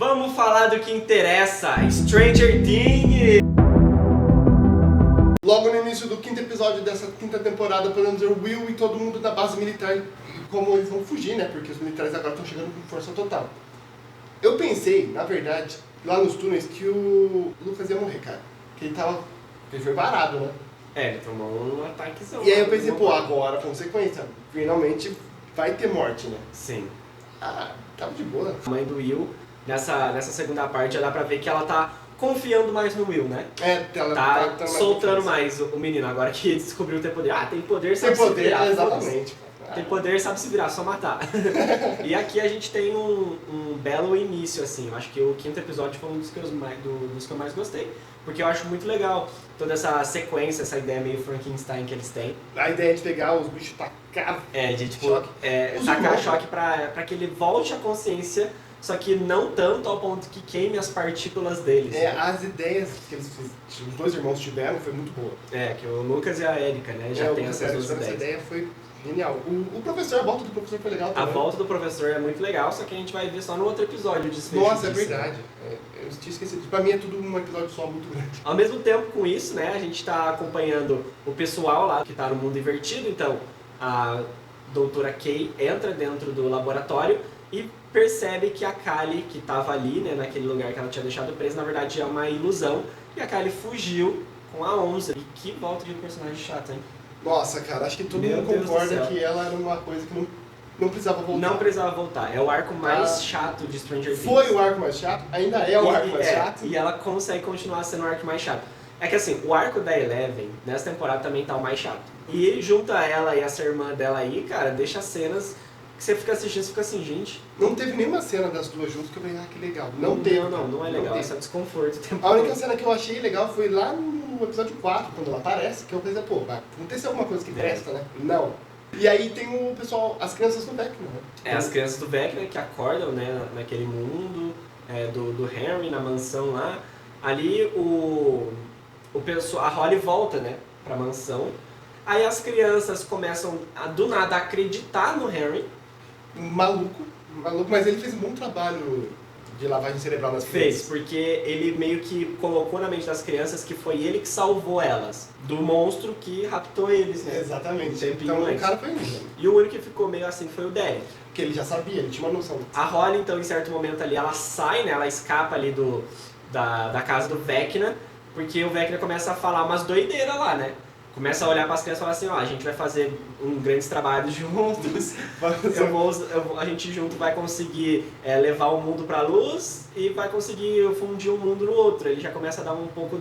Vamos falar do que interessa, Stranger Things! Logo no início do quinto episódio dessa quinta temporada, podemos ver o Will e todo mundo na base militar e como eles vão fugir, né? Porque os militares agora estão chegando com força total. Eu pensei, na verdade, lá nos túneis, que o Lucas ia morrer, cara. Que ele foi varado, né? Ele tomou um ataquezão. E aí eu pensei, pô, agora, consequência, finalmente vai ter morte, né? Sim. Ah, tava de boa. A mãe do Will, nessa segunda parte, já dá pra ver que ela tá confiando mais no Will, né? Ela Tá soltando mais o menino, agora que descobriu ter poder. Ah, tem poder, Tem sabe se poder, virar. exatamente. Tem poder, sabe se virar, só matar. E aqui a gente tem um belo início, assim. Eu acho que o quinto episódio foi um dos que eu mais gostei. Porque eu acho muito legal toda essa sequência, essa ideia meio Frankenstein que eles têm. A ideia de pegar os bichos tacar De tipo, choque. tacar choque pra que ele volte à consciência, só que não tanto ao ponto que queime as partículas deles. As ideias que os dois irmãos tiveram foi muito boa. Que o Lucas e a Erika, né, já tem essas duas ideias. Essa ideia foi genial. O professor, a volta do professor foi legal também. A volta do professor é muito legal, só que a gente vai ver só no outro episódio o desfecho Nossa, disso. é verdade. Eu tinha esquecido. Pra mim é tudo um episódio só muito grande. Ao mesmo tempo com isso, né, a gente tá acompanhando o pessoal lá que tá no mundo invertido, então a doutora Kay entra dentro do laboratório e percebe que a Kali, que tava ali, né, naquele lugar que ela tinha deixado presa, na verdade é uma ilusão, e a Kali fugiu com a Onça. E que volta de personagem chato, hein? Nossa, cara, acho que todo Meu mundo Deus do concorda céu. que ela era uma coisa que não precisava voltar. Não precisava voltar. É o arco mais chato de Stranger Things. Foi o arco mais chato, ainda é o arco mais chato. E ela consegue continuar sendo o arco mais chato. É que assim, o arco da Eleven, nessa temporada, também tá o mais chato. E junta ela e essa irmã dela aí, cara, deixa cenas que você fica assistindo e fica assim, gente... Não teve nenhuma cena das duas juntas que eu falei, que legal. Não teve. Não é legal, é só desconforto o tempo A única todo. cena que eu achei legal foi lá no episódio 4, quando ela aparece, que eu pensei, pô, vai acontecer alguma coisa que presta, né? Não. E aí tem o pessoal, as crianças do Vecna, né? As crianças do Vecna que acordam, né, naquele mundo do Henry, na mansão lá. Ali a Holly volta, né, pra mansão. Aí as crianças começam do nada a acreditar no Henry. Maluco, mas ele fez um bom trabalho de lavagem cerebral nas crianças. Fez, porque ele meio que colocou na mente das crianças que foi ele que salvou elas do monstro que raptou eles, né? Exatamente. Tempinho Então antes. o cara foi ele. E o único que ficou meio assim foi o Derek. Porque ele já sabia, ele tinha uma noção. A Holly, então, em certo momento ali, ela sai, né? Ela escapa ali da casa do Vecna, porque o Vecna começa a falar umas doideiras lá, né? Começa a olhar para as crianças e falar assim, ó, a gente vai fazer grandes trabalhos juntos, a gente junto vai conseguir levar o mundo para a luz e vai conseguir fundir um mundo no outro. Ele já começa a dar um pouco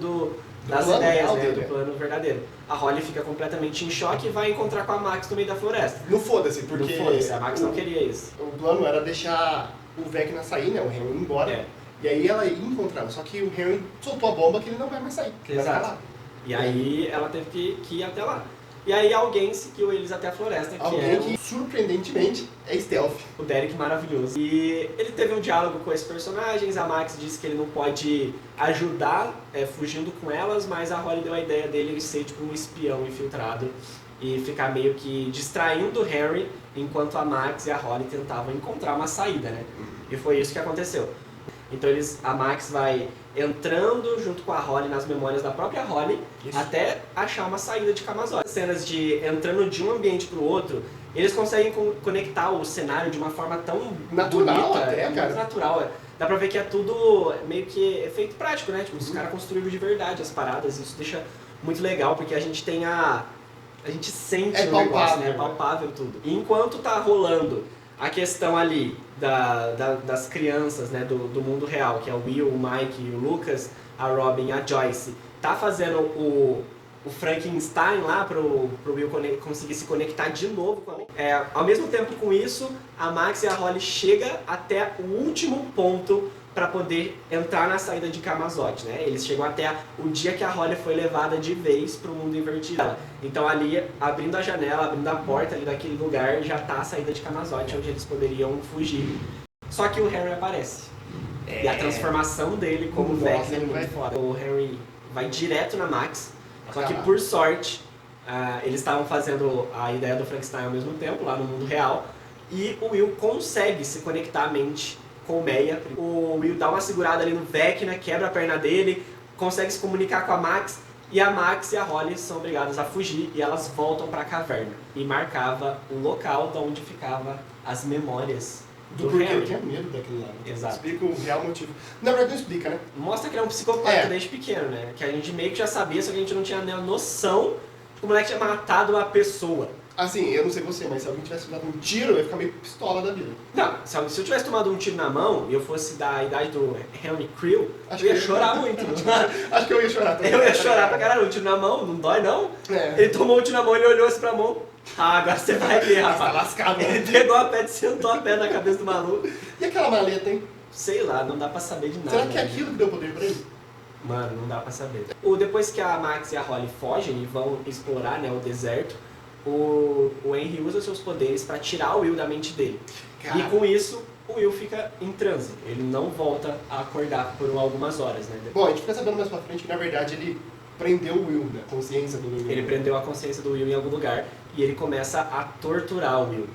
das ideias, né, do plano verdadeiro. A Holly fica completamente em choque e vai encontrar com a Max no meio da floresta. Não foda-se, porque... Não foda-se, a Max não queria isso. O plano era deixar o Vecna sair, né, o Henry ir embora. E aí ela ia encontrar, só que o Henry soltou a bomba que ele não vai mais sair. Que ele vai ficar lá. E aí ela teve que ir até lá. E aí alguém seguiu eles até a floresta, que surpreendentemente é stealth. O Derek maravilhoso. E ele teve um diálogo com esses personagens, a Max disse que ele não pode ajudar fugindo com elas, mas a Holly deu a ideia dele ser tipo um espião infiltrado e ficar meio que distraindo o Harry enquanto a Max e a Holly tentavam encontrar uma saída, né? E foi isso que aconteceu. Então a Max vai entrando junto com a Holly nas memórias da própria Holly até achar uma saída de Camazotz. Cenas de entrando de um ambiente para o outro, eles conseguem conectar o cenário de uma forma tão natural bonita, até, cara. muito natural. Dá pra ver que é tudo meio que efeito prático, né? Tipo, os caras construíram de verdade as paradas, isso deixa muito legal, porque a gente tem a gente sente o negócio, né? É palpável tudo. E enquanto tá rolando a questão ali das crianças, né, do mundo real, que é o Will, o Mike, o Lucas, a Robin e a Joyce, tá fazendo o Frankenstein lá pro Will conseguir se conectar de novo com a ao mesmo tempo com isso, a Max e a Holly chegam até o último ponto para poder entrar na saída de Camazotz, né? Eles chegam até o dia que a Holly foi levada de vez pro mundo invertido. Então ali, abrindo a janela, abrindo a porta ali daquele lugar, já tá a saída de Camazotz, onde eles poderiam fugir. Só que o Harry aparece. E a transformação dele como Vecna é muito foda. O Harry vai direto na Max, só que por sorte, eles estavam fazendo a ideia do Frankenstein ao mesmo tempo, lá no mundo real, e o Will consegue se conectar à mente colmeia. O Will dá uma segurada ali no Vecna, quebra a perna dele, consegue se comunicar com a Max, e a Max e a Holly são obrigadas a fugir e elas voltam para a caverna. E marcava o local de onde ficavam as memórias do Porque Harry. eu tinha medo daquele lado. Exato. Explica o real motivo. Na verdade não explica, né? Mostra que ele é um psicopata desde pequeno, né? Que a gente meio que já sabia, só que a gente não tinha nem a noção de como é que tinha matado uma pessoa. Assim, eu não sei você, mas se alguém tivesse dado um tiro, eu ia ficar meio pistola da vida. Não, se eu tivesse tomado um tiro na mão e eu fosse da idade do Henry Creel, Acho eu ia que eu ia chorar muito. Acho que eu ia chorar também. Eu ia chorar pra caralho, um tiro na mão, não dói não. É. Ele tomou um tiro na mão e ele olhou assim pra mão. Ah, agora você vai ver, Tá rapaz. lascado, né? Ele pegou a pedra e sentou a pedra na cabeça do maluco. E aquela maleta, hein? Sei lá, não dá pra saber de nada. Será que é né? aquilo que deu poder pra ele? Mano, não dá pra saber. Depois que a Max e a Holly fogem e vão explorar, né, o deserto, o Henry usa seus poderes pra tirar o Will da mente dele. Cara. E com isso, o Will fica em transe. Ele não volta a acordar por algumas horas, né? Bom, a gente fica sabendo mais pra frente que na verdade ele prendeu o Will, né? A consciência do Will. Ele prendeu a consciência do Will em algum lugar e ele começa a torturar o Will.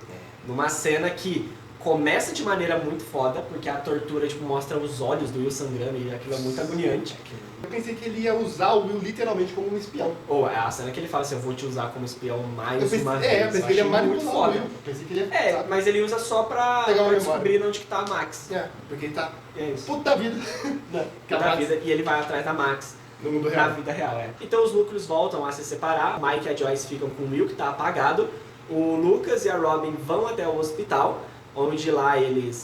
Numa cena que começa de maneira muito foda, porque a tortura tipo, mostra os olhos do Will sangrando e aquilo é muito agoniante. Eu pensei que ele ia usar o Will literalmente como um espião. Ou a cena que ele fala assim, eu vou te usar como espião mais Eu pensei, uma vez. eu pensei que ele ia achei muito manipular o foda. Will. Eu pensei que ele ia, É, sabe? mas ele usa só pra Pegar uma descobrir onde que tá a Max. É, porque ele tá É isso. puto da vida. Né? Da vida, e ele vai atrás da Max. No mundo Na real. vida real, é. Então os núcleos voltam a se separar. O Mike e a Joyce ficam com o Will, que tá apagado. O Lucas e a Robin vão até o hospital, onde lá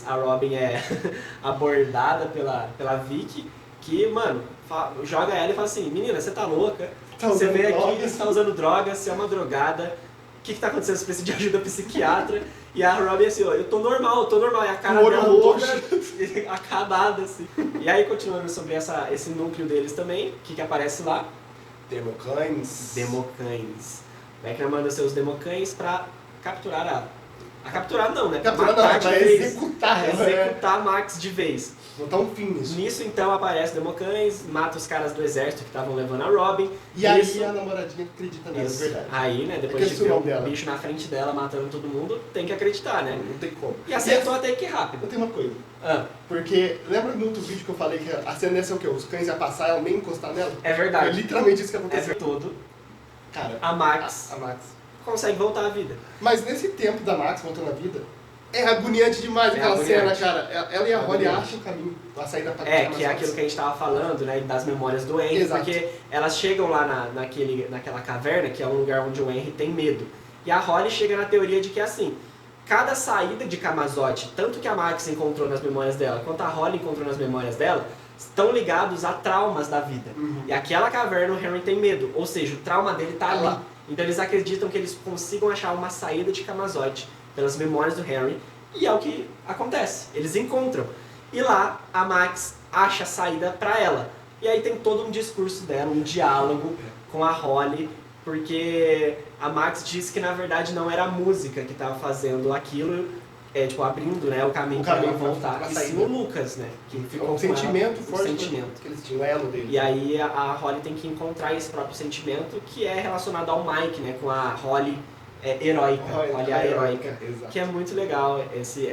a Robin é abordada pela Vicky, que, mano, joga ela e fala assim, menina, você tá louca? Tá Você usando veio aqui, drogas? você tá usando drogas, você é uma drogada. O que tá acontecendo? Você precisa de ajuda psiquiatra. E a Robin assim, ó, eu tô normal. E a cara O olho dela roxo. toda acabada, assim. E aí, continuando sobre esse núcleo deles também, o que aparece lá? Democães. Democães. Vecna manda seus democães pra capturar a capturar não, né? Capturar não, Matar de pra vez. executar ela, Executar a Max de vez. Botar um fim nisso. Nisso, então, aparece democães, mata os caras do exército que estavam levando a Robin. E aí Isso- a namoradinha acredita nela, é Isso. verdade. Aí, né, depois É que de esse ver o o nome dela. bicho na frente dela matando todo mundo, tem que acreditar, né? Não tem como. E acertou até que Eu rápido. tenho uma coisa. Ah, Porque, lembra no outro vídeo que eu falei que a cena dessa é o quê? Os cães iam passar e ela nem encostar nela? é Foi verdade. literalmente isso que É aconteceu. todo. Cara, A Max a Max. consegue voltar à vida. Mas nesse tempo da Max voltando à vida, é agoniante demais É aquela agoniante. cena, cara. Ela e a Holly Agoniante. acham o caminho, a saída pra Que é aquilo que a gente tava falando, né, das memórias do Henry, Exato. porque elas chegam lá naquela caverna, que é um lugar onde o Henry tem medo. E a Holly chega na teoria de que, assim, cada saída de Camazote, tanto que a Max encontrou nas memórias dela, quanto a Holly encontrou nas memórias dela, estão ligados a traumas da vida. Uhum. E aquela caverna o Henry tem medo, ou seja, o trauma dele tá Tá ali. lá. Então eles acreditam que eles consigam achar uma saída de Camazote pelas memórias do Henry, e é o que acontece. Eles encontram. E lá a Max acha a saída pra ela. E aí tem todo um discurso dela, um diálogo com a Holly, porque a Max diz que na verdade não era a música que estava fazendo aquilo, tipo, abrindo, né, o caminho para ela caminho pra voltar. E sim saída. o Lucas, né, que ficou Um com ela, sentimento o forte sentimento. que eles tinham, o elo dele. E aí a Holly tem que encontrar esse próprio sentimento que é relacionado ao Mike, né, com a Holly heróica, Holly a heróica. Exato. Que é muito legal esse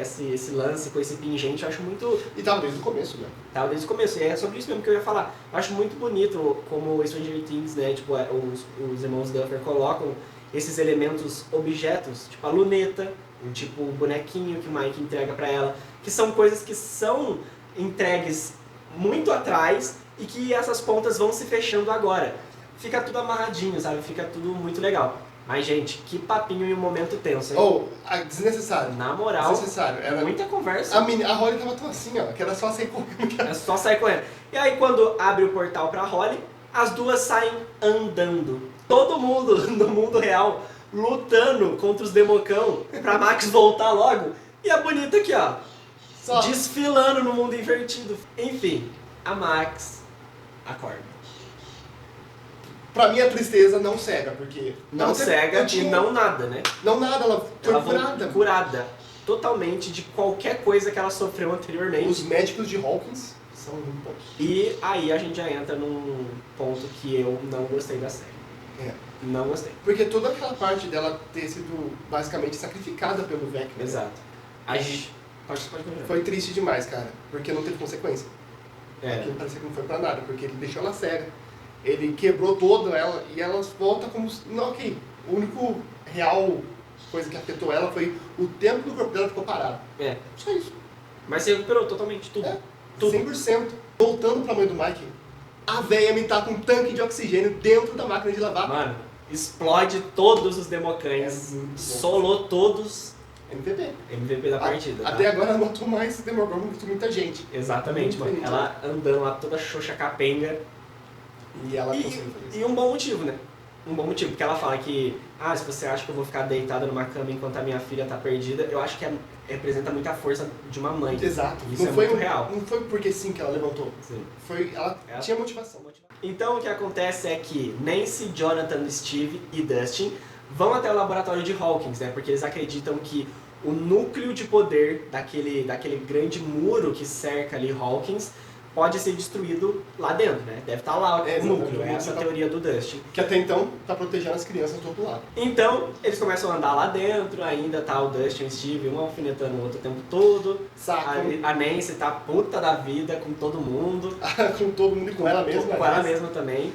lance com esse pingente, eu acho muito... E tava desde o começo, né? Tava desde o começo, e é sobre isso mesmo que eu ia falar. Eu acho muito bonito como o Stranger Things, né, tipo, os irmãos Duffer colocam esses elementos, objetos, tipo a luneta, tipo o bonequinho que o Mike entrega pra ela, que são coisas que são entregues muito atrás e que essas pontas vão se fechando agora. Fica tudo amarradinho, sabe? Fica tudo muito legal. Mas, gente, que papinho e um momento tenso, hein? Ou, desnecessário. Na moral, Desnecessário. Era... muita conversa. A Holly tava tão assim, ó, que era só sair correndo. É só sair correndo. E aí, quando abre o portal pra Holly, as duas saem andando. Todo mundo no mundo real lutando contra os democão pra Max voltar logo. E a bonita aqui, ó, Só. desfilando no mundo invertido. Enfim, a Max acorda. Pra mim a tristeza não cega, porque... Não ela teve- cega eu e tinha- não nada, né? Não nada, ela foi Ela voltou curada. curada totalmente de qualquer coisa que ela sofreu anteriormente. Os médicos de Hawkins são muito bons. E aí a gente já entra num ponto que eu não gostei da série. É. Não gostei. Porque toda aquela parte dela ter sido basicamente sacrificada pelo Vecna. Exato. A gente... Pode continuar. Foi triste demais, cara, porque não teve consequência. É. Aquilo parecia que não foi pra nada, porque ele deixou ela cega. Ele quebrou toda ela e ela volta como... Não, ok. O único real coisa que afetou ela foi o tempo que o corpo dela ficou parado. É. Só isso. Mas você recuperou totalmente tudo. É. Tudo. 100%. Voltando pra mãe do Mike, a véia me tá com um tanque de oxigênio dentro da máquina de lavar. Mano, explode todos os Demogorgons. É muito bom. Solou todos. MVP. MVP da partida. Tá? Até agora ela matou mais Demogorgon que muita gente. Exatamente, Muito mano. Ela andando lá toda xoxa capenga. E ela E, conseguiu fazer isso. e um bom motivo, né? Um bom motivo, porque ela fala que, se você acha que eu vou ficar deitada numa cama enquanto a minha filha tá perdida, eu acho que representa muita força de uma mãe. Exato. Isso não é foi muito real. Não foi porque sim que ela levantou. Sim. Foi, ela Ela tinha motivação. Então o que acontece é que Nancy, Jonathan, Steve e Dustin vão até o laboratório de Hawkins, né? Porque eles acreditam que o núcleo de poder daquele grande muro que cerca ali Hawkins pode ser destruído lá dentro, né? Deve estar lá o núcleo, essa é a teoria do Dustin. Que até então tá protegendo as crianças do outro lado. Então, eles começam a andar lá dentro, ainda tá o Dustin e o Steve, um alfinetando o outro o tempo todo. Saca. A Nancy tá puta da vida com todo mundo. Com todo mundo e com ela mesma. Com ela mesma também.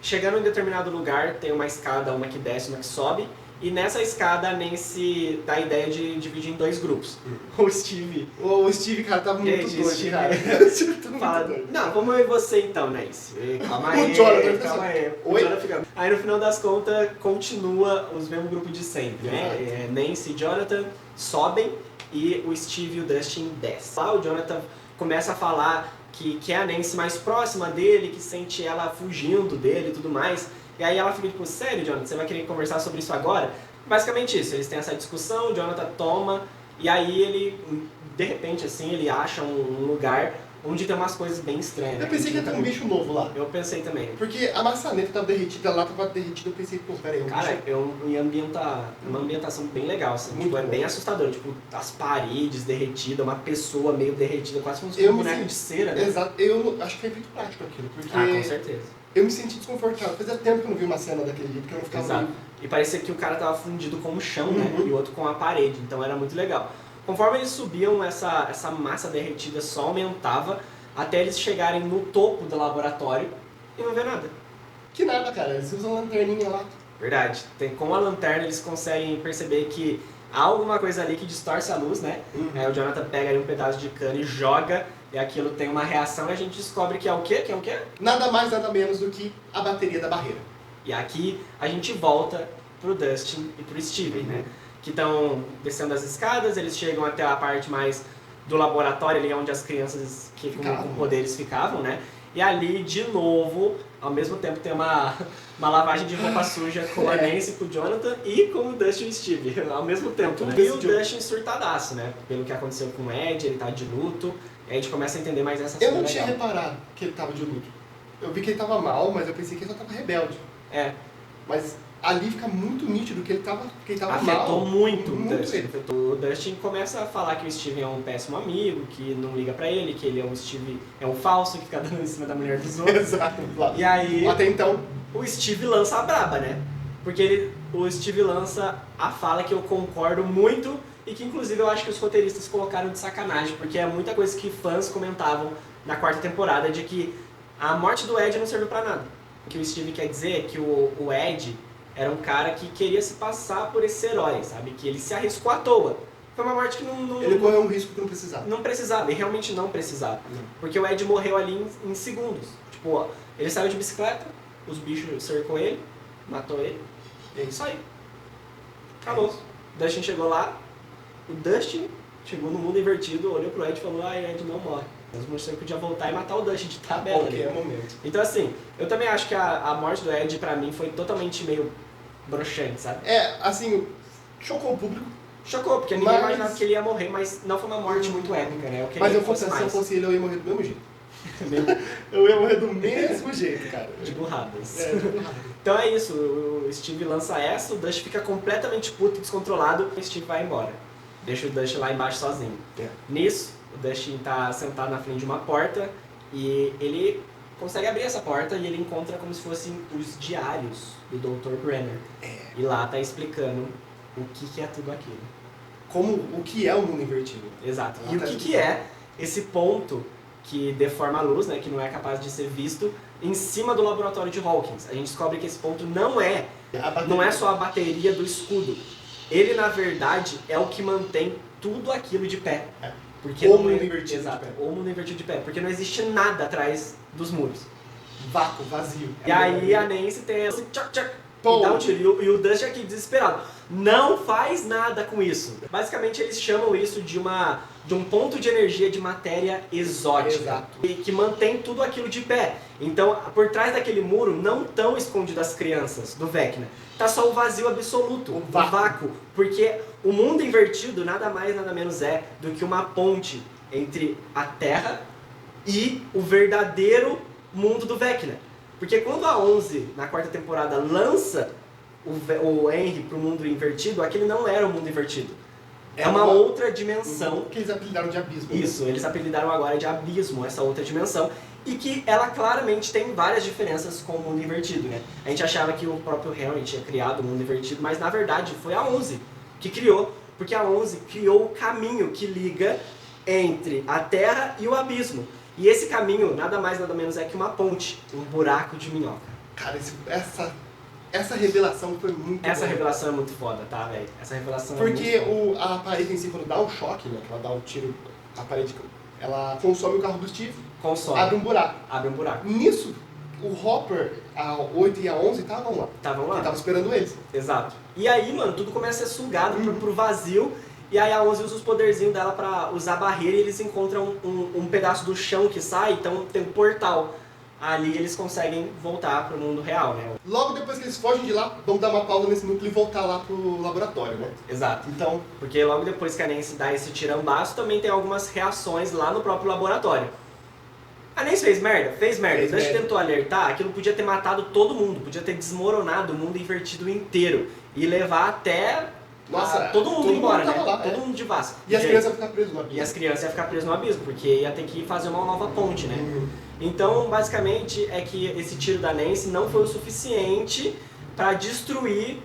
Chegando em determinado lugar, tem uma escada, uma que desce, uma que sobe. E nessa escada a Nancy dá a ideia de dividir em dois grupos. O Steve O Steve, cara, tava muito Gente, doido, Steve- cara. O Steve tá muito fala, doido. não, vamos eu e você então, Nancy. Calma O aí, Jonathan, calma aí. O Oi? Jonathan fica... Aí no final das contas, continua os mesmos grupos de sempre, né? Nancy e Jonathan sobem e o Steve e o Dustin descem. Lá o Jonathan começa a falar que é a Nancy mais próxima dele, que sente ela fugindo dele e tudo mais. E aí ela fica tipo, sério, Jonathan, você vai querer conversar sobre isso agora? Basicamente isso, eles têm essa discussão, o Jonathan toma, e aí ele, de repente assim, ele acha um lugar onde tem umas coisas bem estranhas. Eu pensei que ia ter um bicho novo lá. Eu pensei também. Porque a maçaneta tava derretida, lá tava derretida, eu pensei, pô, pera aí, um Cara, bicho... ia ambientar uma ambientação bem legal, assim. Muito Tipo, é bom. bem assustador. Tipo, as paredes derretidas, uma pessoa meio derretida, quase como se Eu fosse um me boneco senti- de cera, né? Exato, eu acho que foi muito prático aquilo, porque Ah, com certeza. eu me senti desconfortável. Fazia tempo que eu não vi uma cena daquele jeito, que eu não ficava... Exato. meio- E parecia que o cara tava fundido com o chão, né? Uhum. E o outro com a parede. Então era muito legal. Conforme eles subiam, essa massa derretida só aumentava até eles chegarem no topo do laboratório e não ver nada. Que nada, cara, eles usam lanterninha lá. Verdade. Com a lanterna eles conseguem perceber que há alguma coisa ali que distorce a luz, né? Aí o Jonathan pega ali um pedaço de cano e joga, e aquilo tem uma reação e a gente descobre que é o quê? Que é o quê? Nada mais, nada menos do que a bateria da barreira. E aqui a gente volta pro Dustin e pro Steven, né? Que estão descendo as escadas, eles chegam até a parte mais do laboratório, ali onde as crianças que com poderes ficavam, né? E ali, de novo, ao mesmo tempo tem uma lavagem de roupa suja com a Nancy, com o Jonathan e com o Dustin e o Steve, ao mesmo tempo, né? E o Dustin surtadaço, né? Pelo que aconteceu com o Ed, ele tá de luto, e a gente começa a entender mais essa Eu cena não tinha legal. reparado que ele tava de luto. Eu vi que ele tava mal, mas eu pensei que ele só tava rebelde. É, Mas ali fica muito nítido que ele tava mal. afetou muito o Dustin. ele. O Dustin começa a falar que o Steven é um péssimo amigo, que não liga pra ele, que ele é um Steve, é um falso que fica dando em cima da mulher dos outros. Exato. E aí Até então, o Steve lança a braba, né? Porque o Steve lança a fala que eu concordo muito e que inclusive eu acho que os roteiristas colocaram de sacanagem, porque é muita coisa que fãs comentavam na quarta temporada de que a morte do Ed não serviu pra nada. O que o Steve quer dizer é que o Ed era um cara que queria se passar por esse herói, sabe? Que ele se arriscou à toa. Foi uma morte que ele correu um risco que não precisava. não precisava, e realmente não precisava. Porque o Ed morreu ali em segundos. Tipo, ó, ele saiu de bicicleta, os bichos cercou ele, matou ele, e é isso aí. Acabou. O Dustin chegou lá, o Dustin chegou no mundo invertido, olhou pro Ed e falou, Ed não morre. Mas mostrou que podia voltar e matar o Dustin de tabela. Qualquer ali. momento. Então assim, eu também acho que a morte do Ed pra mim foi totalmente meio broxante, sabe? É, assim, chocou o público. Chocou, porque ninguém Mas- imaginava que ele ia morrer, mas não foi uma morte muito épica, né? Eu queria Mas que fosse se eu mais. fosse ele, eu ia morrer do mesmo jeito. Meio Eu ia morrer do mesmo jeito, cara. de burradas. É, tipo, Então é isso, o Steve lança essa, o Dustin fica completamente puto, descontrolado, e o Steve vai embora. Deixa o Dustin lá embaixo sozinho. É. Nisso, o Dustin tá sentado na frente de uma porta e ele consegue abrir essa porta e ele encontra como se fossem os diários do Dr. Brenner. E lá tá explicando o que é tudo aquilo. como o que é o mundo invertido. Exato. E o que é esse ponto que deforma a luz, né, que não é capaz de ser visto, em cima do laboratório de Hawkins. A gente descobre que esse ponto não é só a bateria do escudo. Ele, na verdade, é o que mantém tudo aquilo de pé. Porque o mundo invertido de pé. O mundo invertido de pé. Porque não existe nada atrás dos muros. Vácuo, vazio. E aí a Nancy tem esse e dá um tiro. E o Dust aqui desesperado. Não faz nada com isso. Basicamente eles chamam isso de um ponto de energia de matéria exótica. Exato. Que mantém tudo aquilo de pé. Então, por trás daquele muro não estão escondidas as crianças do Vecna. Tá só o vazio absoluto, o vácuo. Porque o mundo invertido nada mais nada menos é do que uma ponte entre a Terra e o verdadeiro mundo do Vecna. Porque quando a 11, na quarta temporada, lança o Henry pro mundo invertido, aquele não era o mundo invertido. É uma outra dimensão. Que eles apelidaram de abismo. Isso, eles apelidaram agora de abismo, essa outra dimensão. E que ela claramente tem várias diferenças com o mundo invertido, né? A gente achava que o próprio Henry tinha criado o mundo invertido, mas na verdade foi a 11 que criou. Porque a 11 criou o caminho que liga entre a Terra e o abismo. E esse caminho, nada mais nada menos, é que uma ponte, um buraco de minhoca. Cara, essa revelação foi muito boa. Essa revelação é muito foda, tá, velho? Essa revelação porque é muito foda. A parede em si, quando dá um choque, né, que ela dá um tiro, a parede, ela consome o carro do Steve. Consome. Abre um buraco. Abre um buraco. Nisso, o Hopper, a 8 e a 11 estavam lá. Estavam lá. Ele tava esperando eles. Exato. E aí, mano, tudo começa a ser sugado pro vazio. E aí a 11 usa os poderzinhos dela pra usar a barreira e eles encontram um pedaço do chão que sai, então tem um portal. Ali eles conseguem voltar pro mundo real, né? Logo depois que eles fogem de lá, vamos dar uma pausa nesse núcleo e voltar lá pro laboratório, né? Exato. Então, porque logo depois que a Nancy dá esse tirambaço, também tem algumas reações lá no próprio laboratório. A Nancy fez merda? Fez merda. O Dust tentou alertar, aquilo podia ter matado todo mundo, podia ter desmoronado o mundo invertido inteiro e levar até... Nossa, todo mundo embora, né? Lá, todo mundo de Vasco. E as crianças iam ficar presas no abismo. E as crianças iam ficar presas no abismo, porque ia ter que fazer uma nova ponte, né? Então, basicamente, é que esse tiro da Nancy não foi o suficiente para destruir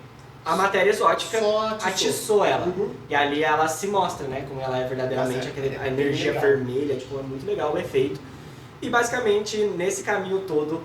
a matéria exótica, atiçou ela. E ali ela se mostra, né? Como ela é verdadeiramente, a energia vermelha, tipo, é muito legal o efeito. E basicamente, nesse caminho todo,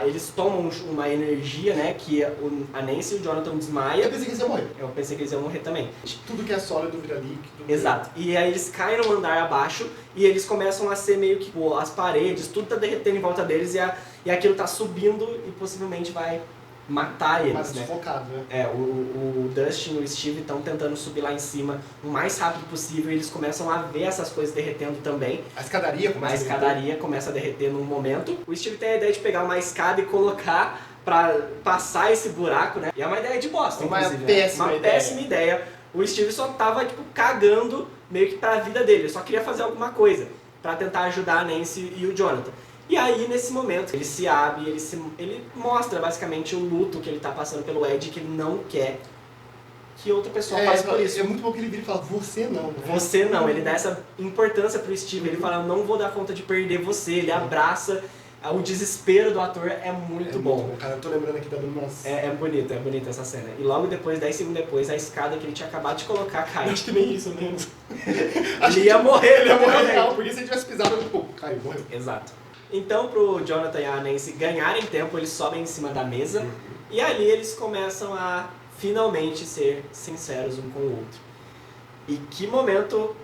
eles tomam uma energia, né, que a Nancy e o Jonathan desmaia. Eu pensei que eles iam morrer. Eu pensei que eles iam morrer também. Tudo que é sólido vira líquido. Exato. E aí eles caem no andar abaixo e eles começam a ser meio que, pô, as paredes, tudo tá derretendo em volta deles e aquilo tá subindo e possivelmente vai matar eles, mas né? sufocado, né? É, o Dustin e o Steve estão tentando subir lá em cima o mais rápido possível e eles começam a ver essas coisas derretendo também. A escadaria começa a derreter num momento. O Steve tem a ideia de pegar uma escada e colocar pra passar esse buraco, né? E é uma ideia de bosta, inclusive. Uma péssima ideia. O Steve só tava, tipo, cagando meio que pra vida dele. Ele só queria fazer alguma coisa pra tentar ajudar a Nancy e o Jonathan. E aí, nesse momento, ele se abre, ele mostra basicamente o luto que ele tá passando pelo Ed, que ele não quer que outra pessoa passe por isso. É muito bom que ele vira e fala, você não. Né? Você não, ele dá essa importância pro Steve, ele fala, não vou dar conta de perder você, ele abraça, o desespero do ator é muito bom. Cara, eu tô lembrando aqui, tá dando umas... É bonita essa cena. E logo depois, 10 segundos depois, a escada que ele tinha acabado de colocar cai. Acho que nem isso mesmo. Ele ia morrer, ele ia morrer real, porque se ele tivesse pisado, caiu, morreu. Exato. Então, pro Jonathan e a Nancy ganharem tempo, eles sobem em cima da mesa e ali eles começam a finalmente ser sinceros um com o outro. E que momento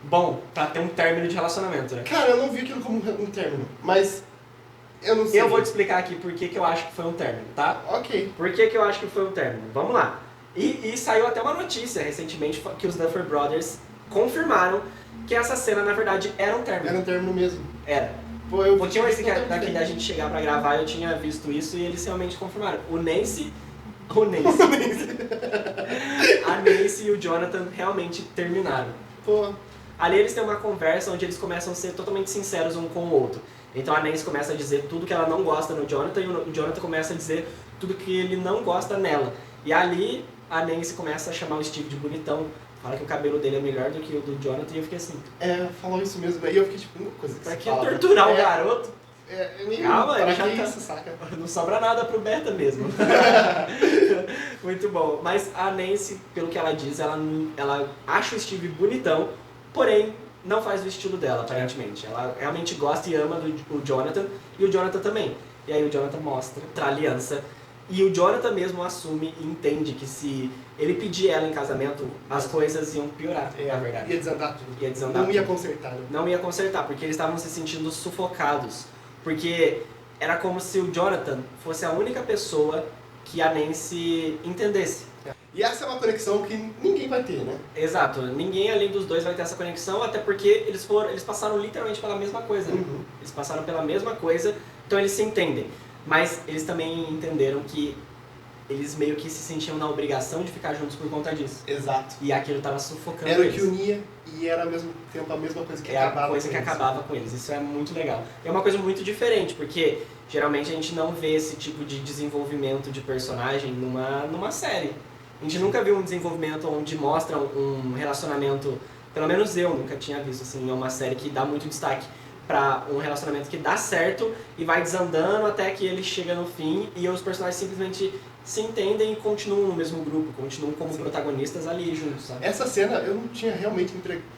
bom pra ter um término de relacionamento, né? Cara, eu não vi aquilo como um término, mas eu não sei. Eu vou te explicar aqui por que eu acho que foi um término, tá? Ok. Por que eu acho que foi um término? Vamos lá. E saiu até uma notícia recentemente que os Duffer Brothers confirmaram que essa cena, na verdade, era um término. Era um término mesmo. Era. Pô, eu tinha esse daqui da gente chegar pra gravar, eu tinha visto isso e eles realmente confirmaram. A Nancy e o Jonathan realmente terminaram. Pô. Ali eles têm uma conversa onde eles começam a ser totalmente sinceros um com o outro. Então a Nancy começa a dizer tudo que ela não gosta no Jonathan e o Jonathan começa a dizer tudo que ele não gosta nela. E ali a Nancy começa a chamar o Steve de bonitão. Fala que o cabelo dele é melhor do que o do Jonathan e eu fiquei assim. Falou isso mesmo. Aí eu fiquei tipo, uma coisa que pra que torturar o garoto? É meio... Calma, ele já tá... isso, saca? Não sobra nada pro Beta mesmo. Muito bom. Mas a Nancy, pelo que ela diz, ela acha o Steve bonitão, porém não faz o estilo dela, aparentemente. Ela realmente gosta e ama do Jonathan, e o Jonathan também. E aí o Jonathan mostra a aliança, e o Jonathan mesmo assume e entende que se ele pedir ela em casamento, as coisas iam piorar, na verdade. Ia desandar tudo. Ia desandar não ia tudo. consertar, né? Não ia consertar, porque eles estavam se sentindo sufocados. Porque era como se o Jonathan fosse a única pessoa que a Nancy entendesse. E essa é uma conexão que ninguém vai ter, né? Exato, ninguém além dos dois vai ter essa conexão, até porque eles passaram literalmente pela mesma coisa, né? Eles passaram pela mesma coisa, então eles se entendem. Mas eles também entenderam que eles meio que se sentiam na obrigação de ficar juntos por conta disso. Exato. E aquilo estava sufocando era eles. Era o que unia e era ao mesmo tempo a mesma coisa que acabava com eles. É a coisa que acabava com eles. Isso é muito legal. É uma coisa muito diferente, porque geralmente a gente não vê esse tipo de desenvolvimento de personagem numa série. A gente nunca viu um desenvolvimento onde mostra um relacionamento, pelo menos eu nunca tinha visto assim, uma série que dá muito destaque para um relacionamento que dá certo e vai desandando até que ele chega no fim e os personagens simplesmente se entendem e continuam no mesmo grupo, continuam como protagonistas ali juntos, sabe? Essa cena eu não tinha realmente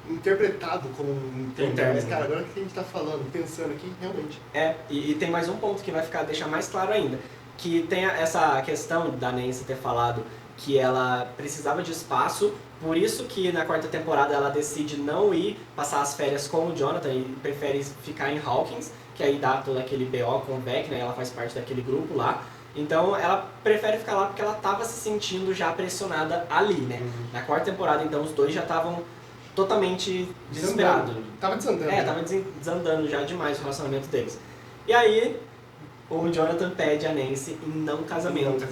interpretado como um termo, mas cara, agora que a gente tá falando, pensando aqui, realmente. E tem mais um ponto que vai deixar mais claro ainda, que tem essa questão da Nancy ter falado que ela precisava de espaço, por isso que na quarta temporada ela decide não ir passar as férias com o Jonathan e prefere ficar em Hawkins, que aí dá todo aquele BO com o Vecna, ela faz parte daquele grupo lá. Então ela prefere ficar lá porque ela estava se sentindo já pressionada ali, né? Na quarta temporada, então, os dois já estavam totalmente desesperados. Tava desandando. Tava desandando já demais o relacionamento deles. E aí, o Jonathan pede a Nancy em não casamento.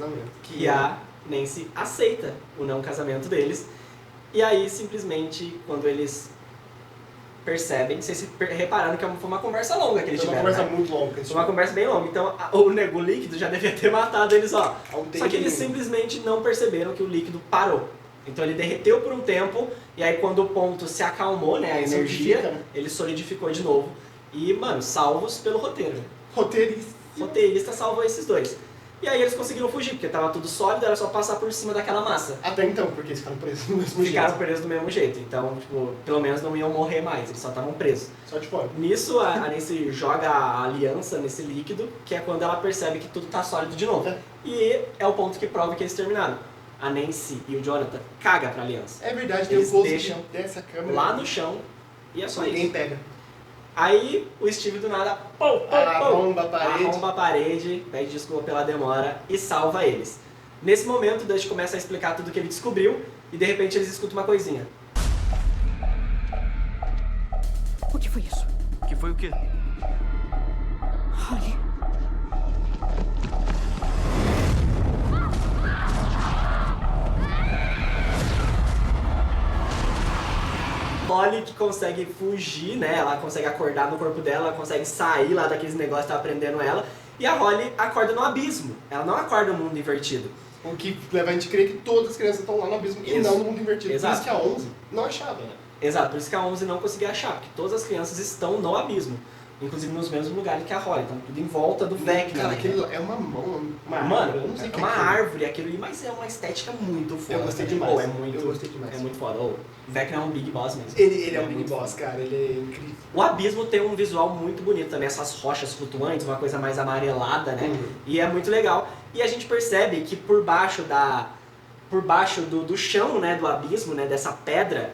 E a Nancy aceita o não casamento deles. E aí, simplesmente, quando eles percebem, vocês repararam que foi uma conversa longa que eles tiveram, Foi uma conversa muito longa. Foi uma conversa bem longa. Então, o líquido já devia ter matado eles, ó. Só que eles simplesmente não perceberam que o líquido parou. Então, ele derreteu por um tempo, e aí quando o ponto se acalmou, né, a energia, ele solidificou de novo. E, mano, salvos pelo roteiro. Roteirista salvou esses dois. E aí eles conseguiram fugir, porque tava tudo sólido, era só passar por cima daquela massa. Até então, porque eles ficaram presos do mesmo jeito. Ficaram presos do mesmo jeito, então, tipo, pelo menos não iam morrer mais, eles só estavam presos. Só de fora. Nisso, a Nancy joga a aliança nesse líquido, que é quando ela percebe que tudo tá sólido de novo. E é o ponto que prova que eles terminaram. A Nancy e o Jonathan cagam pra aliança. É verdade, eles tem um deixam dessa câmera lá no chão, e é só isso. Ninguém pega. Aí o Steve do nada arromba a parede, pede desculpa pela demora e salva eles. Nesse momento, o Dust começa a explicar tudo que ele descobriu e de repente eles escutam uma coisinha. O que foi isso? O que foi o quê? Holly. Holly que consegue fugir, né? Ela consegue acordar no corpo dela, ela consegue sair lá daqueles negócios que estavam prendendo ela. E a Holly acorda no abismo. Ela não acorda no mundo invertido. O que leva a gente a crer que todas as crianças estão lá no abismo e não no mundo invertido. Exato. Por isso que a 11 não achava, né? Exato, por isso que a 11 não conseguia achar, porque todas as crianças estão no abismo. Inclusive nos mesmos lugares que a Holly, então tudo em volta do Vecna. Cara, aquilo é uma mão, mano, eu não sei é uma árvore aquilo, mas é uma estética muito foda. Eu gostei né? demais. Eu gostei demais. É muito foda. O Vecna é um Big Boss mesmo. Ele é um Big Boss, cara, ele é incrível. O abismo tem um visual muito bonito também, essas rochas flutuantes, uma coisa mais amarelada, né? E é muito legal. E a gente percebe que por baixo do chão, né, do abismo, né, dessa pedra,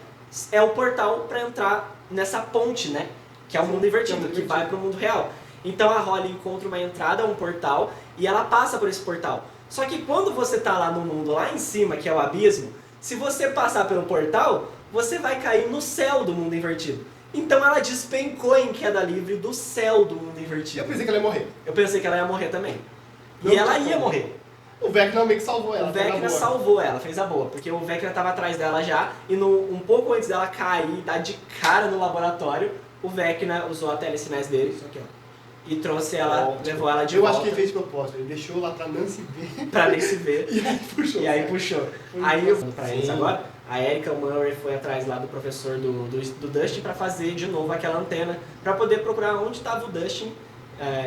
é o portal para entrar nessa ponte, né? Que é o mundo invertido, que vai para o mundo real. Então a Holly encontra uma entrada, um portal, e ela passa por esse portal. Só que quando você tá lá no mundo, lá em cima, que é o abismo, se você passar pelo portal, você vai cair no céu do mundo invertido. Então ela despencou em queda livre do céu do mundo invertido. Eu pensei que ela ia morrer. Eu pensei que ela ia morrer também. Não, e ela ia morrer. O Vecna meio que salvou ela. O Vecna salvou ela, fez a boa. Porque o Vecna tava atrás dela já, e um pouco antes dela cair, dar de cara no laboratório, o Vecna usou a telecinese dele, isso aqui, ó, e trouxe ela, levou ela de volta. Eu acho que ele fez de propósito, ele deixou lá pra Nancy ver. Pra Nancy ver. E aí puxou. Aí eu pra eles agora, a Erica Murray foi atrás lá do professor do Dustin pra fazer de novo aquela antena, pra poder procurar onde tava o Dustin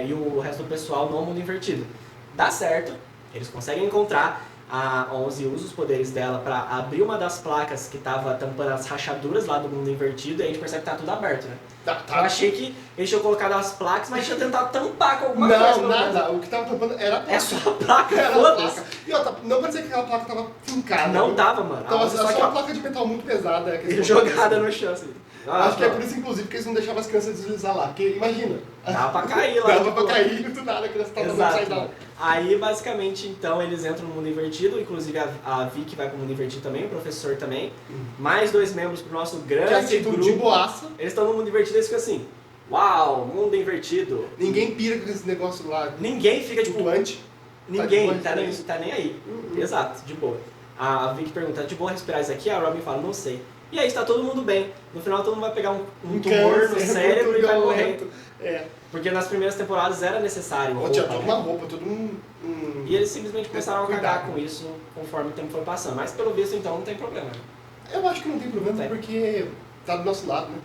e o resto do pessoal no mundo invertido. Dá certo, eles conseguem encontrar, a 11 usa os poderes dela pra abrir uma das placas que tava tampando as rachaduras lá do mundo invertido e a gente percebe que tá tudo aberto, né? Eu achei que eles tinham colocado as placas, mas tinham tentado tampar com alguma coisa. Não, nada. O que tava tampando era a placa. É só a placa, Era a foda-se. placa. E ó, não parecia que aquela placa tava fincada. Não viu? tava, mano. Tava Só só que uma placa de metal muito pesada. Que eles jogada no chão, assim. Acho que é por isso, inclusive, que eles não deixavam as crianças deslizar lá. Porque, imagina. Dava pra cair lá. Dava pra cair do nada, a criança tava dando Exato. upside down. Aí, basicamente, então, eles entram no mundo invertido, inclusive a Vicky vai pro mundo invertido também, o professor também. Mais 2 membros pro nosso Que grande aceitam grupo. de boaça. Eles estão no mundo invertido e eles ficam assim, uau, mundo invertido. Ninguém pira com esse negócio lá. Ninguém fica, tipo, Flutuante. ninguém Tá de boa tá nem aí. Exato, de boa. A Vicky pergunta, de boa respirar isso aqui? A Robin fala, não sei. E aí está todo mundo bem. No final todo mundo vai pegar um tumor no cérebro e vai morrer. É. Porque nas primeiras temporadas era necessário. Ou tinha roupa, toda né? uma roupa, todo um... E eles simplesmente começaram a cagar Cuidado. com isso conforme o tempo foi passando. Mas pelo visto então não tem problema. Eu acho que não tem problema, Tem. porque tá do nosso lado, né?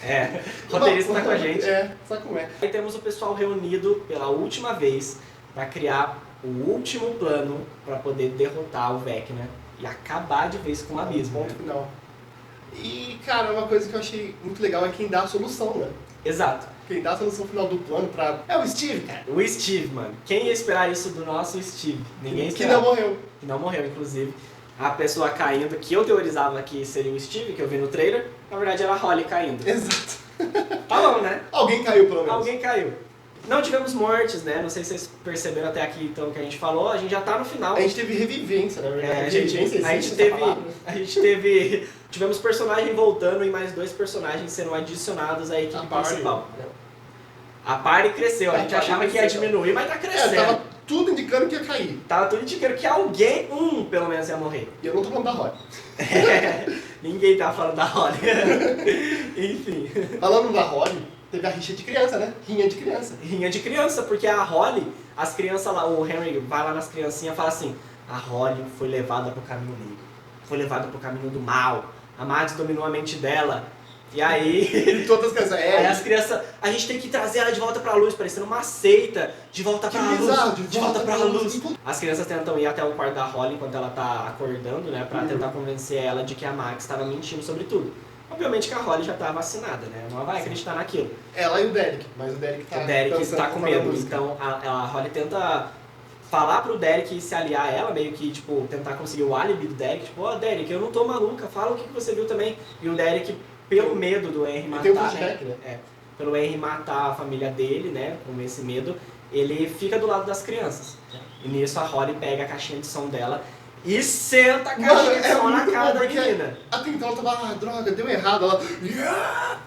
É, o roteirista tá com a gente. É, sabe como é. Aí temos o pessoal reunido pela última vez para criar o último plano para poder derrotar o Vecna e acabar de vez com o abismo. Ponto Né? final. E, cara, uma coisa que eu achei muito legal é quem dá a solução, né? Exato. Quem dá a solução final do plano pra... É o Steve, cara. O Steve, mano. Quem ia esperar isso do nosso Steve? Ninguém Que esperava. não morreu. Que não morreu, inclusive. A pessoa caindo, que eu teorizava que seria o Steve, que eu vi no trailer, na verdade era a Holly caindo. Exato. Tá bom, né? Alguém caiu, pelo menos. Alguém caiu. Não tivemos mortes, né? Não sei se vocês perceberam até aqui então o que a gente falou. A gente já tá no final. A gente teve revivência, na verdade. É, Revivência, a existe gente essa teve. palavra? A gente teve. Tivemos personagem voltando e mais 2 personagens sendo adicionados à equipe A party. principal. A party cresceu, a gente A party achava que ia cresceu. diminuir, mas tá crescendo. Tava tudo indicando que ia cair. Tava tudo indicando que alguém, pelo menos, ia morrer. E eu não tô falando da Holly. Ninguém tá falando da Holly. Enfim. Falando da Holly, teve a rixa de criança, né? Rinha de criança. Rinha de criança, porque a Holly, as crianças lá, o Henry vai lá nas criancinhas e fala assim, a Holly foi levada pro caminho negro, foi levada pro caminho do mal, a Mads dominou a mente dela, e aí... E todas as crianças, Aí as crianças, a gente tem que trazer ela de volta pra luz, parecendo uma seita, de volta pra luz, bizarro, de volta pra luz. As crianças tentam ir até o quarto da Holly enquanto ela tá acordando, né, pra tentar convencer ela de que a Max estava mentindo sobre tudo. Obviamente que a Holly já tá vacinada, né, não vai acreditar naquilo. Ela e o Derek, mas o Derek tá... O Derek dançando tá com conforme a medo, música. então a Holly tenta falar pro Derek se aliar a ela, meio que, tipo, tentar conseguir o álibi do Derek, tipo, ó, Derek, eu não tô maluca, fala o que você viu também. E o Derek, pelo medo do Henry matar, tem um flashback, né? pelo Henry matar a família dele, né, com esse medo, ele fica do lado das crianças. E nisso a Holly pega a caixinha de som dela e senta a caixinha de som na muito cara bom, da porque menina. até então ela tava, droga, deu errado, ela...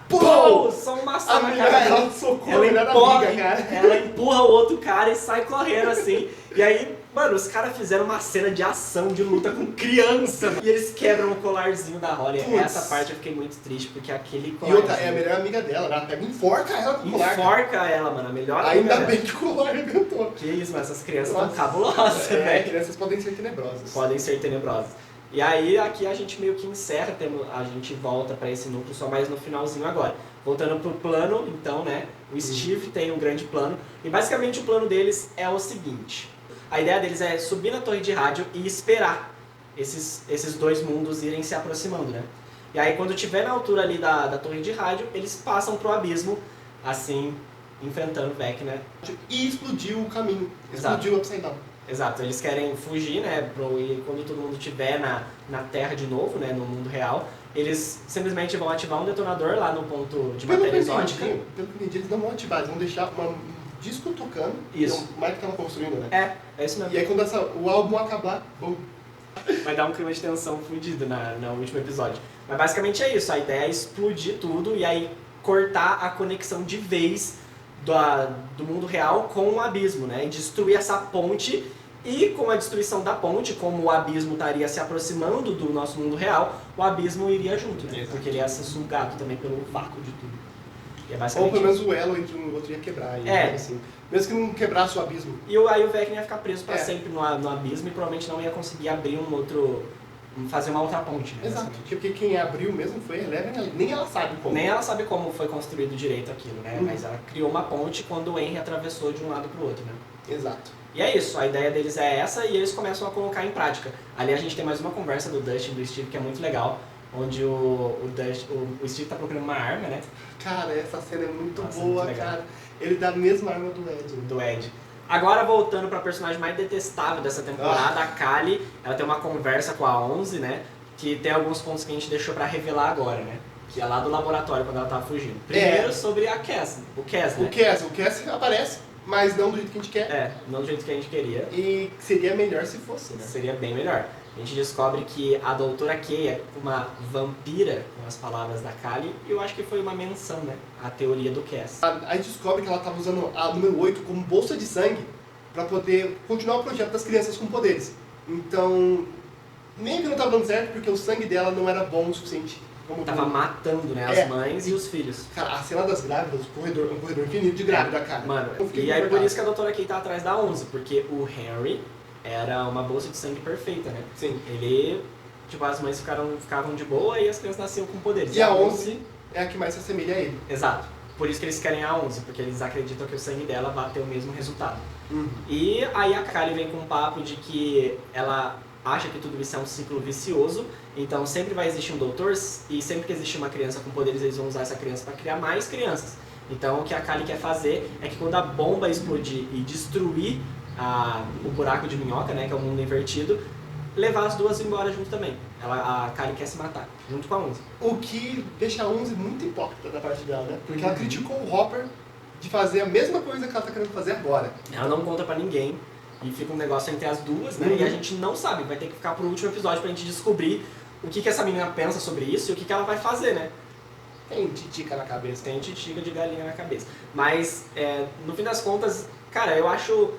Pô, só um maçã A na menina, cara dela. ela socou a Ela melhor empurra, amiga, cara. ela empurra o outro cara e sai correndo assim. E aí, mano, os caras fizeram uma cena de ação, de luta com criança. E eles quebram o colarzinho da Holly. Putz. Essa parte eu fiquei muito triste, porque aquele E colarzinho... outra, é a melhor amiga dela, né? Ela pega e enforca ela com o colar. cara. Enforca ela, mano, a melhor amiga Ainda dela. bem que o colar arrebentou. Que isso, mas essas crianças estão Nossa. cabulosas, É, velho. crianças podem ser tenebrosas. Podem ser tenebrosas. E aí, aqui a gente meio que encerra, a gente volta pra esse núcleo só mais no finalzinho agora. Voltando pro plano, então, né, o Steve tem um grande plano, e basicamente o plano deles é o seguinte. A ideia deles é subir na torre de rádio e esperar esses 2 mundos irem se aproximando, né. E aí, quando tiver na altura ali da torre de rádio, eles passam pro abismo, assim, enfrentando o Vecna. E explodiu o caminho. Exato. Explodiu o Upside Down. Exato, eles querem fugir, né, e quando todo mundo estiver na Terra de novo, né, no mundo real, eles simplesmente vão ativar um detonador lá no ponto de matéria exótica. Pelo que eu entendi, eles não vão ativar, eles vão deixar um disco tocando. Isso. Que o Mike tava construindo, né? É isso mesmo. E aí quando o álbum acabar, bom. Vai dar um clima de tensão fudido no último episódio. Mas basicamente é isso, a ideia é explodir tudo e aí cortar a conexão de vez do mundo real com o abismo, né? E destruir essa ponte. E com a destruição da ponte, como o abismo estaria se aproximando do nosso mundo real, o abismo iria junto, né? Porque ele ia ser sugado também pelo vácuo de tudo. E é Ou basicamente pelo menos o elo entre um e o outro ia quebrar. Assim. Mesmo que não quebrasse o abismo. E aí o Vecna ia ficar preso pra É. sempre no abismo e provavelmente não ia conseguir abrir um outro fazer uma outra ponte, né? Exato, porque quem abriu mesmo foi a Eleven, nem ela sabe como. Nem ela sabe como foi construído direito aquilo, né? Mas ela criou uma ponte quando o Henry atravessou de um lado pro outro, né? Exato. E é isso, a ideia deles é essa e eles começam a colocar em prática. Ali a gente tem mais uma conversa do Dustin e do Steve que é muito legal, onde o Steve tá procurando uma arma, né? Cara, essa cena é muito Nossa, boa, muito cara. Ele dá a mesma arma do Ed. Do Ed. Agora voltando pra personagem mais detestável dessa temporada, a Kali, ela tem uma conversa com a 11, né? Que tem alguns pontos que a gente deixou pra revelar agora, né? Que é lá do laboratório, quando ela tava fugindo. Primeiro sobre a Cass, o Cass, né? O Cass aparece, mas não do jeito que a gente quer. É, não do jeito que a gente queria. E seria melhor se fosse, né? Seria bem melhor. A gente descobre que a doutora Kay é uma vampira, com as palavras da Kali, e eu acho que foi uma menção, né? A teoria do Cass. A gente descobre que ela estava usando a número 8 como bolsa de sangue para poder continuar o projeto das crianças com poderes. Então, meio que não estava dando certo porque o sangue dela não era bom o suficiente. Tava matando, né, as mães e os filhos. Cara, a cena das grávidas, um corredor infinito de grávida, cara. Mano, e aí por isso que a doutora Kay tá atrás da 11, porque o Henry era uma bolsa de sangue perfeita, né? Sim. Ele, tipo, as mães ficavam de boa e as crianças nasciam com poderes. E a 11 é a que mais se assemelha a ele. Exato. Por isso que eles querem a 11, porque eles acreditam que o sangue dela vai ter o mesmo resultado. E aí a Kali vem com um papo de que ela acha que tudo isso é um ciclo vicioso, então sempre vai existir um doutor e sempre que existir uma criança com poderes, eles vão usar essa criança para criar mais crianças. Então o que a Kali quer fazer é que quando a bomba explodir e destruir o buraco de minhoca, né, que é o mundo invertido, levar as duas embora junto também. A Kali quer se matar, junto com a 11. O que deixa a 11 muito hipócrita da parte dela, né? Porque ela criticou o Hopper de fazer a mesma coisa que ela tá querendo fazer agora. Ela não conta pra ninguém e fica um negócio entre as duas, né? E a gente não sabe, vai ter que ficar pro último episódio pra gente descobrir o que essa menina pensa sobre isso e o que ela vai fazer, né? Tem titica na cabeça. Tem titica de galinha na cabeça. Mas, no fim das contas, cara, eu acho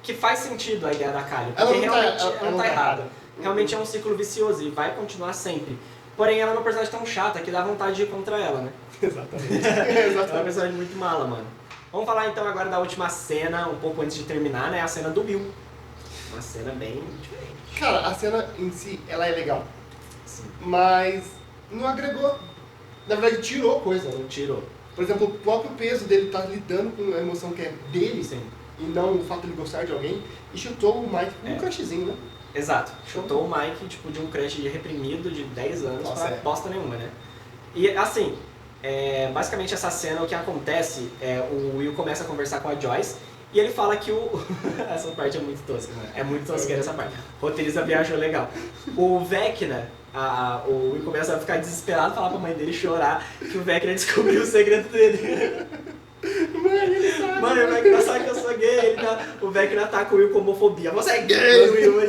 que faz sentido a ideia da Kali. Porque realmente ela não tá errada. Realmente é um ciclo vicioso e vai continuar sempre. Porém, ela é uma personagem tão chata que dá vontade de ir contra ela, né? Exatamente. Ela é uma personagem muito mala, mano. Vamos falar então agora da última cena, um pouco antes de terminar, né? A cena do Will. Uma cena bem diferente. Cara, a cena em si, ela é legal. Sim. Mas não agregou. Na verdade, tirou coisa. Não tirou. Por exemplo, o próprio peso dele tá lidando com a emoção que é dele. Sim. E não o fato de ele gostar de alguém. E chutou o Mike com um crushzinho, né? Exato. Chutou o Mike, tipo, de um crush reprimido de 10 anos Nossa, pra bosta nenhuma, né? E, assim, basicamente essa cena, o que acontece o Will começa a conversar com a Joyce e ele fala que essa parte é muito tosca, né? É muito tosqueira essa parte. O roteirista viajou legal. O Vecna, o Will começa a ficar desesperado, falar pra mãe dele chorar que o Vecna descobriu o segredo dele. Mano, o Vecna sabe que eu sou gay. O Vecna ataca o Will com homofobia. Você é gay, Will!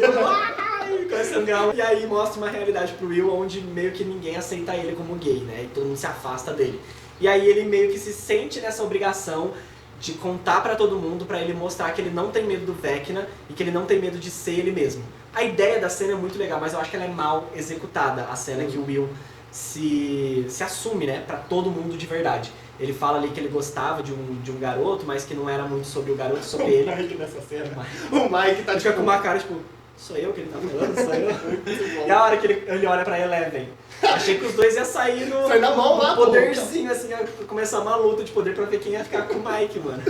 E aí mostra uma realidade pro Will onde meio que ninguém aceita ele como gay, né? E todo mundo se afasta dele. E aí ele meio que se sente nessa obrigação de contar pra todo mundo, pra ele mostrar que ele não tem medo do Vecna e que ele não tem medo de ser ele mesmo. A ideia da cena é muito legal, mas eu acho que ela é mal executada, a cena que o Will se assume, né, pra todo mundo de verdade. Ele fala ali que ele gostava de um garoto, mas que não era muito sobre o garoto, sobre ele. O Mike nessa cena. O Mike tá fica com uma cara tipo, sou eu que ele tá falando? Sou eu? E a hora que ele olha pra Eleven, achei que os dois iam sair no na mão lá, poderzinho, assim, ia começar uma luta de poder pra ver quem ia ficar com o Mike, mano.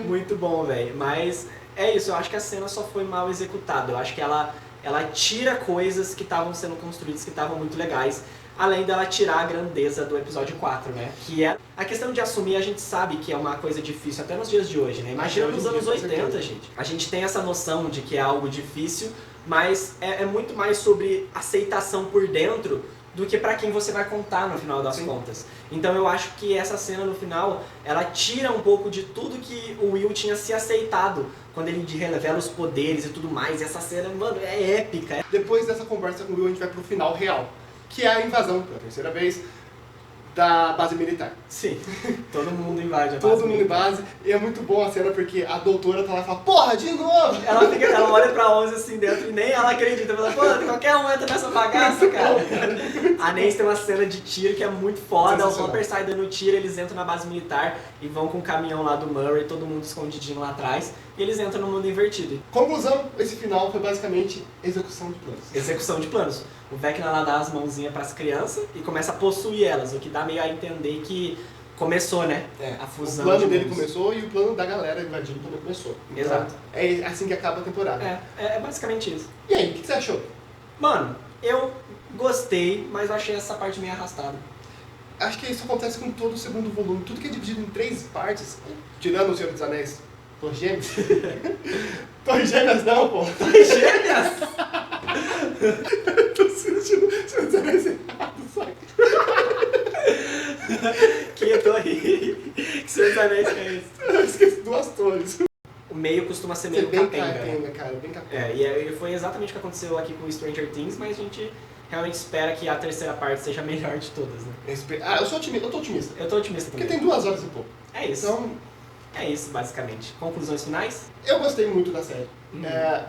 Muito bom, velho. Mas é isso, eu acho que a cena só foi mal executada. Eu acho que ela tira coisas que estavam sendo construídas, que estavam muito legais. Além dela tirar a grandeza do episódio 4, né? Que é a questão de assumir, a gente sabe que é uma coisa difícil até nos dias de hoje, né? Imagina nos anos 80, gente. A gente tem essa noção de que é algo difícil, mas é muito mais sobre aceitação por dentro do que pra quem você vai contar no final das contas. Então eu acho que essa cena no final, ela tira um pouco de tudo que o Will tinha se aceitado quando ele revela os poderes e tudo mais. E essa cena, mano, é épica. Depois dessa conversa com o Will, a gente vai pro final real. Que é a invasão, pela terceira vez, da base militar. Sim, todo mundo invade a base. Todo mundo em base, e é muito bom a cena porque a doutora tá lá e fala, porra, de novo! Ela olha pra 11 assim dentro e nem ela acredita. Ela fala, pô, qualquer um entra nessa bagaça, cara. A Nancy tem uma cena de tiro que é muito foda. O Hopper sai dando tiro, eles entram na base militar e vão com o caminhão lá do Murray, todo mundo escondidinho lá atrás. E eles entram no mundo invertido. Conclusão, esse final foi basicamente execução de planos. Execução de planos. O Vecna lá dá as mãozinhas pras crianças e começa a possuir elas, o que dá meio a entender que começou, né? A fusão. O plano dele mundos. começou e o plano da galera invadindo também começou. Então, Exato. É assim que acaba a temporada. É basicamente isso. E aí, o que você achou? Mano, eu gostei, mas eu achei essa parte meio arrastada. Acho que isso acontece com todo o segundo volume. Tudo que é dividido em 3 partes, tirando o Senhor dos Anéis, Torres Gêmeas. Torres Gêmeas não, pô. Gêmeas! Tô sentindo o Senhor dos Anéis errado, saca? Que torre. Que seus anéis que é isso? Eu esqueci 2 torres. O meio costuma ser Você meio bem capenga. capenga, cara, bem capenga. E foi exatamente o que aconteceu aqui com o Stranger Things, mas a gente realmente espera que a terceira parte seja a melhor de todas, né? Eu sou otimista, eu tô otimista. Eu tô otimista Porque também. tem 2 horas e pouco. É isso. Então, É isso, basicamente. Conclusões finais? eu gostei muito da série.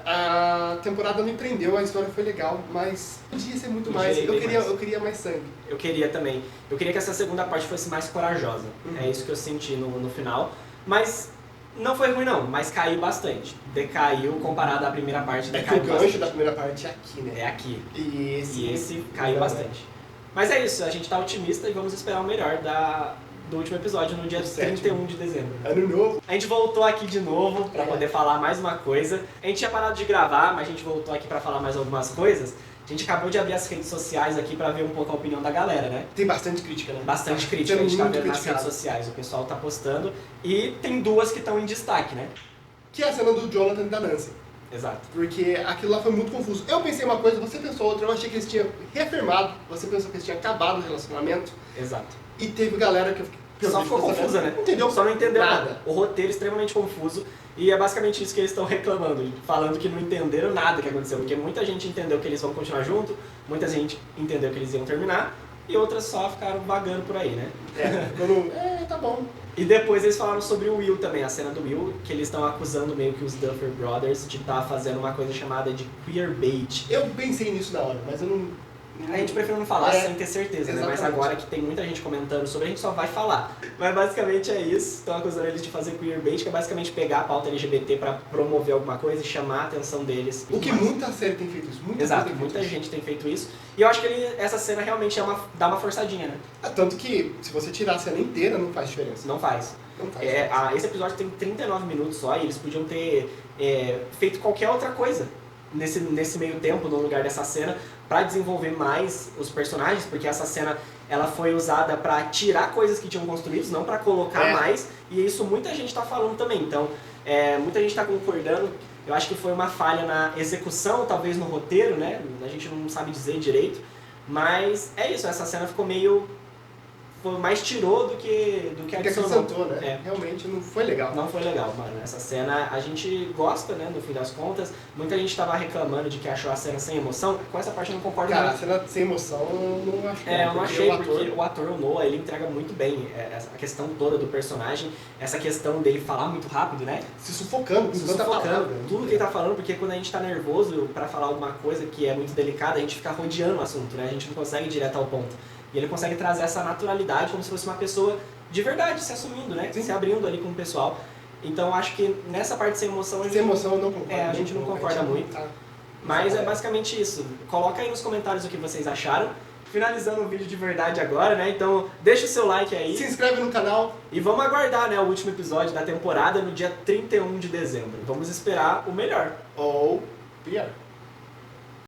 A temporada me prendeu, a história foi legal, mas podia ser muito mais. Podia ir bem mais. Eu queria mais sangue. Eu queria também. Eu queria que essa segunda parte fosse mais corajosa. É isso que eu senti no final. Mas não foi ruim não, mas caiu bastante. Decaiu comparado à primeira parte. É que Decaiu o gancho bastante. da primeira parte é aqui, né? É aqui. E E esse caiu bastante. Mas é isso, a gente tá otimista e vamos esperar o melhor do último episódio no dia Do 7º. 31 de dezembro. Ano novo. A gente voltou aqui de novo pra poder falar mais uma coisa. A gente tinha parado de gravar, mas a gente voltou aqui pra falar mais algumas coisas. A gente acabou de abrir as redes sociais aqui pra ver um pouco a opinião da galera, né? Tem bastante crítica, né? Bastante crítica Sendo a gente tá muito vendo nas redes criticado. sociais. O pessoal tá postando. E tem 2 que estão em destaque, né? Que é a cena do Jonathan e da Nancy. Exato. Porque aquilo lá foi muito confuso. Eu pensei uma coisa, você pensou outra. Eu achei que eles tinham reafirmado. Você pensou que eles tinham acabado o relacionamento. Exato. E teve galera que Só ficou confusa, né? Entendeu? Só não entendeu Nada. nada. O roteiro é extremamente confuso. E é basicamente isso que eles estão reclamando. Falando que não entenderam nada que aconteceu. Porque muita gente entendeu que eles vão continuar junto. Muita gente entendeu que eles iam terminar. E outras só ficaram vagando por aí, né? Tá bom. E depois eles falaram sobre o Will também, a cena do Will, que eles estão acusando meio que os Duffer Brothers de estar fazendo uma coisa chamada de queerbait. Eu pensei nisso na hora, mas eu não... A gente prefere não falar É, sem ter certeza, né? Mas exatamente. agora que tem muita gente comentando sobre, a gente só vai falar. Mas basicamente é isso, estão acusando eles de fazer queerbait, que é basicamente pegar a pauta LGBT pra promover alguma coisa e chamar a atenção deles. O que muita série tem feito isso. Exato, muita gente tem feito isso. E eu acho que essa cena realmente dá uma forçadinha, né? Tanto que, se você tirar a cena inteira, não faz diferença. Não faz. Não faz diferença. Esse episódio tem 39 minutos só e eles podiam ter feito qualquer outra coisa nesse meio tempo, no lugar dessa cena, pra desenvolver mais os personagens, porque essa cena ela foi usada pra tirar coisas que tinham construídos, não pra colocar mais, e isso muita gente tá falando também. Então, muita gente tá concordando. Eu acho que foi uma falha na execução, talvez no roteiro, né? A gente não sabe dizer direito, mas é isso, essa cena ficou meio... mais tirou do que adicionou. acrescentou, né? Realmente não foi legal. Não foi legal, mano. Essa cena a gente gosta, né, no fim das contas. Muita gente tava reclamando de que achou a cena sem emoção. Com essa parte eu não concordo Cara, a muito. cena sem emoção eu não acho. Eu não achei, o porque o ator, o Noah, ele entrega muito bem a questão toda do personagem. Essa questão dele falar muito rápido, né? se sufocando, com tanta palavra. Tudo que ele tá falando, porque quando a gente tá nervoso pra falar alguma coisa que é muito delicada, a gente fica rodeando o assunto, né? A gente não consegue ir direto ao ponto. E ele consegue trazer essa naturalidade como se fosse uma pessoa de verdade, se assumindo, né? Sim. Se abrindo ali com o pessoal. Então acho que nessa parte sem emoção a gente, Sem emoção eu não concordo. a gente não concorda muito. Tá. Mas é basicamente isso. Coloca aí nos comentários o que vocês acharam. Finalizando o vídeo de verdade agora, né? Então deixa o seu like aí. Se inscreve no canal. E vamos aguardar, né, o último episódio da temporada no dia 31 de dezembro. Vamos esperar o melhor. Ou pior.